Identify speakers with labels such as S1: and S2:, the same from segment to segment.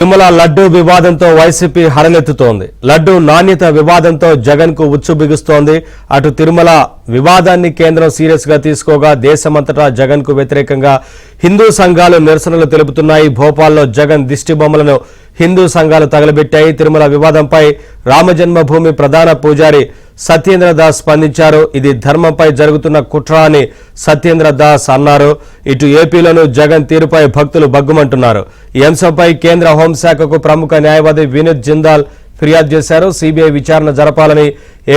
S1: Tirumala laddu వివాదంతో YCP హడలెత్తుతోంది. Laddu నాణ్యత వివాదంతో జగన్ కు ఉచ్చు బిగుస్తోంది. అటు తిరుమల వివాదాన్ని కేంద్రం సీరియస్ గా తీసుకోగా దేశమంతటా జగన్ కు వ్యతిరేకంగా హిందూ సంఘాలు నిరసనలు తెలుపుతున్నాయి. భోపాల్లో జగన్ దిష్టి బొమ్మలను హిందూ సంఘాలు తగలబెట్టాయి. తిరుమల వివాదంపై రామజన్మభూమి ప్రధాన పూజారి సత్యేంద్ర దాస్ స్పందించారు. ఇది ధర్మంపై జరుగుతున్న కుట్ర అని సత్యేంద్ర దాస్ అన్నారు. ఇటు ఏపీలోనూ జగన్ తీరుపై భక్తులు బగ్గుమంటున్నారు. ఈ అంశంపై కేంద్ర హోంశాఖకు ప్రముఖ న్యాయవాది వినీత్ జిందాల్ ఫిర్యాదు చేశారు. సిబిఐ విచారణ జరపాలని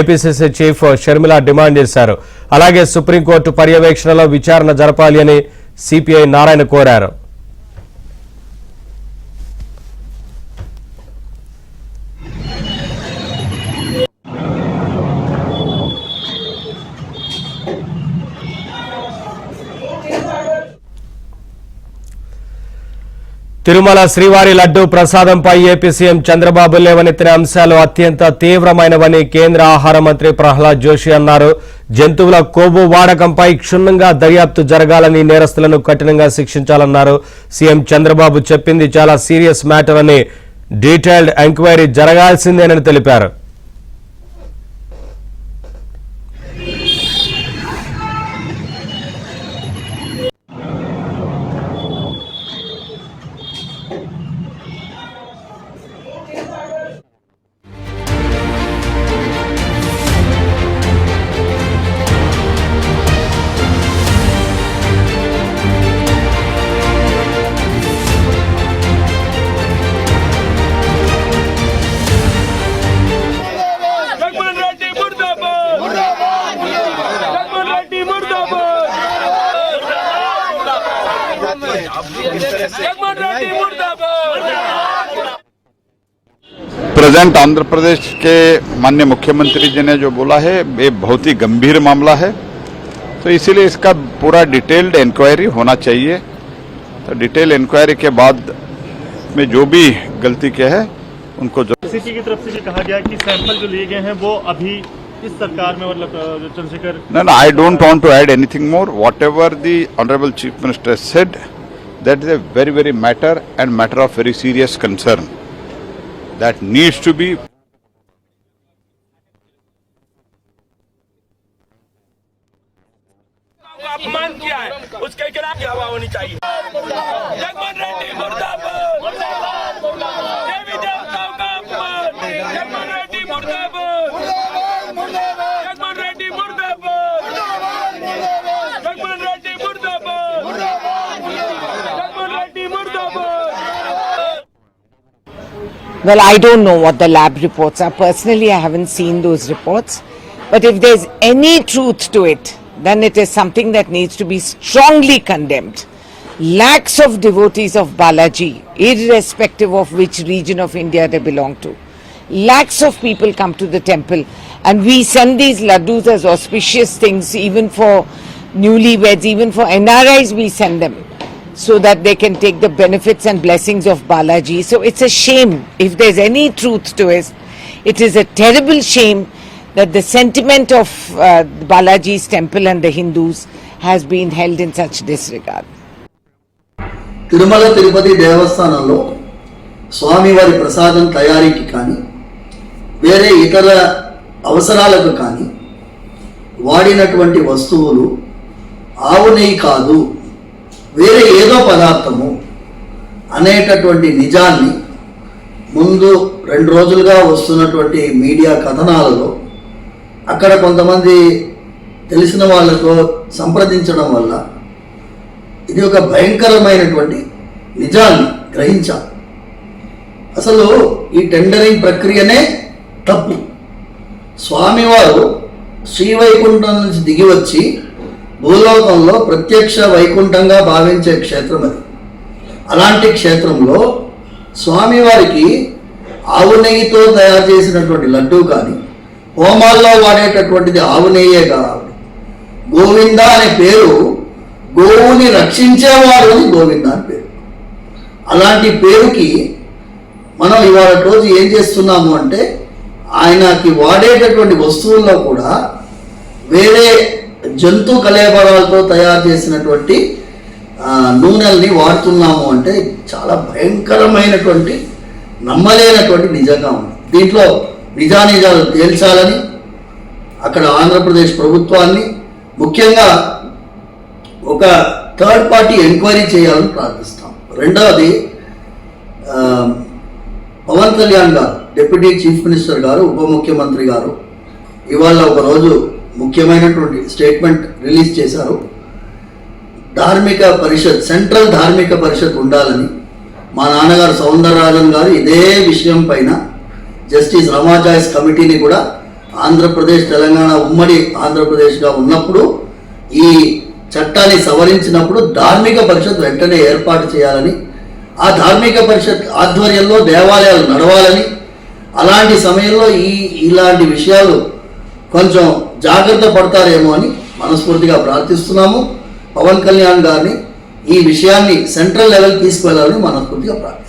S1: ఏపీసీసీ చీఫ్ షర్మిల డిమాండ్ చేశారు. అలాగే సుప్రీంకోర్టు పర్యవేక్షణలో విచారణ జరపాలి అని సిపిఐ నారాయణ కోరారు. తిరుమల శ్రీవారి లడ్డూ ప్రసాదంపై ఏపీ సీఎం చంద్రబాబు లేవనెత్తిన అంశాలు అత్యంత తీవ్రమైనవని కేంద్ర ఆహార మంత్రి ప్రహ్లాద్ జోషి అన్నారు. జంతువుల కొవ్వు వాడకంపై క్షుణ్ణంగా దర్యాప్తు జరగాలని, నేరస్తులను కఠినంగా శిక్షించాలన్నారు. సీఎం చంద్రబాబు చెప్పింది చాలా సీరియస్ మ్యాటర్ అని, డీటెయిల్డ్ ఎంక్వైరీ జరగాల్సిందేనని తెలిపారు.
S2: प्रेजेंट आंध्र प्रदेश के माननीय मुख्यमंत्री जी ने जो बोला है ये बहुत ही गंभीर मामला है, तो इसीलिए इसका पूरा डिटेल्ड इंक्वायरी होना चाहिए. तो डिटेल इंक्वायरी के बाद में जो भी गलती किया है उनको
S3: सीसी की तरफ से भी कहा गया कि सैंपल जो लिए गए हैं वो अभी इस सरकार में मतलब Chandrashekhar
S2: No, I don't want to add anything more. Whatever the Honorable Chief Minister said, that is a very matter and matter of very serious concern. That needs to be
S4: अपमान किया है, उसके खिलाफ हवा होनी चाहिए. जगमोहन रेड्डी मुर्दाबाद, देवी देवताओं का अपमान. जगमोहन रेड्डी मुर्दाबाद, जगमोहन रेड्डी मुर्दाबाद, जगमोहन रेड्डी मुर्दाबाद, जगमोहन रेड्डी मुर्दाबाद.
S5: Well, I don't know what the lab reports are. Personally, I haven't seen those reports. But if there's any truth to it, then it is something that needs to be strongly condemned. Lakhs of devotees of Balaji, irrespective of which region of India they belong to, lakhs of people come to the temple, and we send these laddus as auspicious things, even for newlyweds, even for NRIs we send them, so that they can take the benefits and blessings of Balaji. So it's a shame. If there's any truth to it, it is a terrible shame that the sentiment of Balaji's temple and the Hindus has been held in such disregard.
S6: Tirumala Tirupati దేవస్థానంలో స్వామివారి ప్రసాదం తయారీకి కానీ వేరే ఇతర అవసరాలకు కానీ వాడినటువంటి వస్తువులు ఆవు నెయ్యి కాదు, వేరే ఏదో పదార్థము అనేటటువంటి నిజాన్ని ముందు 2 రోజులుగా వస్తున్నటువంటి మీడియా కథనాలలో అక్కడ కొంతమంది తెలిసిన వాళ్ళతో సంప్రదించడం వల్ల ఇది ఒక భయంకరమైనటువంటి నిజాన్ని గ్రహించాం. అసలు ఈ టెండరింగ్ ప్రక్రియనే తప్పు. స్వామివారు శ్రీవైకుంఠం నుంచి దిగి వచ్చి భూలోకంలో ప్రత్యక్ష వైకుంఠంగా భావించే క్షేత్రం అది. అలాంటి క్షేత్రంలో స్వామివారికి ఆవు నెయ్యితో తయారు చేసినటువంటి లడ్డూ కానీ, హోమాల్లో వాడేటటువంటిది ఆవు నెయ్యే కాదు. గోవింద అనే పేరు గోవుని రక్షించేవాడు అని గోవింద అని పేరు. అలాంటి పేరుకి మనం ఇవాళ రోజు ఏం చేస్తున్నాము అంటే ఆయనకి వాడేటటువంటి వస్తువుల్లో కూడా వేరే జంతు కళేబరాలతో తయారు చేసినటువంటి నూనెల్ని వాడుతున్నాము అంటే చాలా భయంకరమైనటువంటి నమ్మలేనటువంటి నిజంగా ఉంది. దీంట్లో నిజానిజాలు తేల్చాలని అక్కడ ఆంధ్రప్రదేశ్ ప్రభుత్వాన్ని, ముఖ్యంగా ఒక థర్డ్ పార్టీ ఎంక్వైరీ చేయాలని ప్రార్థిస్తాం. రెండవది, పవన్ కళ్యాణ్ గారు, డిప్యూటీ చీఫ్ మినిస్టర్ గారు, ఉప ముఖ్యమంత్రి గారు ఇవాళ ఒకరోజు ముఖ్యమైనటువంటి స్టేట్మెంట్ రిలీజ్ చేశారు. ధార్మిక పరిషత్, సెంట్రల్ ధార్మిక పరిషత్ ఉండాలని. మా నాన్నగారు సౌందరరాజన్ గారు ఇదే విషయం పైన జస్టిస్ రమా జాయిస్ కమిటీని కూడా ఆంధ్రప్రదేశ్, తెలంగాణ ఉమ్మడి ఆంధ్రప్రదేశ్గా ఉన్నప్పుడు ఈ చట్టాన్ని సవరించినప్పుడు ధార్మిక పరిషత్ వెంటనే ఏర్పాటు చేయాలని, ఆ ధార్మిక పరిషత్ ఆధ్వర్యంలో దేవాలయాలు నడవాలని, అలాంటి సమయంలో ఇలాంటి విషయాలు కొంచెం జాగ్రత్త పడతారేమో అని మనస్ఫూర్తిగా ప్రార్థిస్తున్నాము. పవన్ కళ్యాణ్ గారిని ఈ విషయాన్ని సెంట్రల్ లెవెల్ తీసుకువెళ్ళాలని మనస్ఫూర్తిగా ప్రార్థిస్తున్నాము.